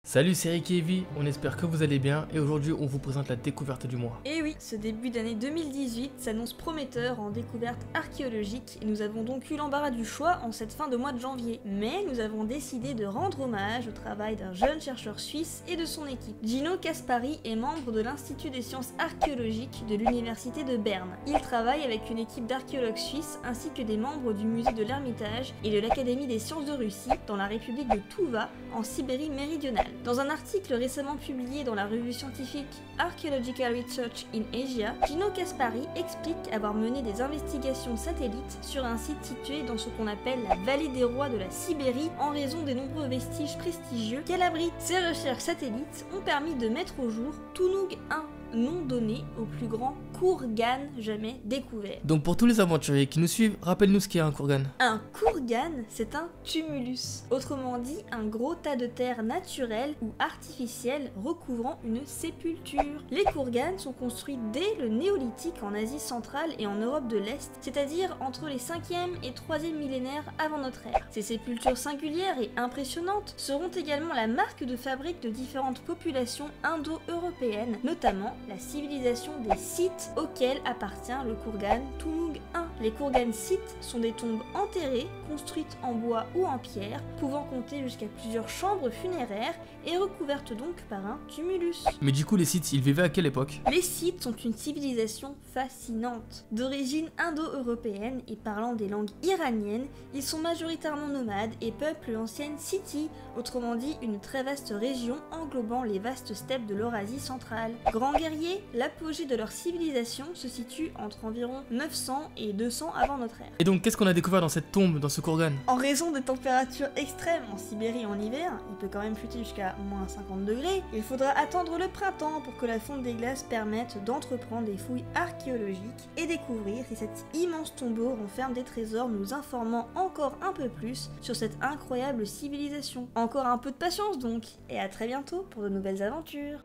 Salut, c'est Ricky et Vi, on espère que vous allez bien et aujourd'hui on vous présente la découverte du mois. Et oui, ce début d'année 2018 s'annonce prometteur en découverte archéologique et nous avons donc eu l'embarras du choix en cette fin de mois de janvier. Mais nous avons décidé de rendre hommage au travail d'un jeune chercheur suisse et de son équipe. Gino Caspari est membre de l'Institut des sciences archéologiques de l'Université de Berne. Il travaille avec une équipe d'archéologues suisses ainsi que des membres du musée de l'Ermitage et de l'Académie des sciences de Russie dans la République de Touva en Sibérie méridionale. Dans un article récemment publié dans la revue scientifique Archaeological Research in Asia, Gino Caspari explique avoir mené des investigations satellites sur un site situé dans ce qu'on appelle la vallée des rois de la Sibérie en raison des nombreux vestiges prestigieux qu'elle abrite. Ces recherches satellites ont permis de mettre au jour Tunug 1, nom donné au plus grand kurgan jamais découvert. Donc pour tous les aventuriers qui nous suivent, rappelle-nous ce qu'est un kurgan. Un kurgan, c'est un tumulus, autrement dit un gros tas de terre naturelle ou artificielle recouvrant une sépulture. Les kurgans sont construits dès le néolithique en Asie centrale et en Europe de l'Est, c'est-à-dire entre les 5e et 3e millénaires avant notre ère. Ces sépultures singulières et impressionnantes seront également la marque de fabrique de différentes populations indo-européennes, notamment la civilisation des Scythes auquel appartient le kurgan Tunug 1. Les kurgan Scythes sont des tombes enterrées, construites en bois ou en pierre, pouvant compter jusqu'à plusieurs chambres funéraires et recouvertes donc par un tumulus. Mais du coup les Scythes, ils vivaient à quelle époque? Les Scythes sont une civilisation fascinante. D'origine indo-européenne et parlant des langues iraniennes, ils sont majoritairement nomades et peuplent l'ancienne Scythie, autrement dit une très vaste région englobant les vastes steppes de l'Eurasie centrale. Grands guerriers, l'apogée de leur civilisation se situe entre environ 900 et 200 avant notre ère. Et donc qu'est-ce qu'on a découvert dans cette tombe, dans ce kurgan? En raison des températures extrêmes en Sibérie en hiver, il peut quand même chuter jusqu'à moins 50 degrés, il faudra attendre le printemps pour que la fonte des glaces permette d'entreprendre des fouilles archéologiques et découvrir si cet immense tombeau renferme des trésors nous informant encore un peu plus sur cette incroyable civilisation. Encore un peu de patience donc, et à très bientôt pour de nouvelles aventures.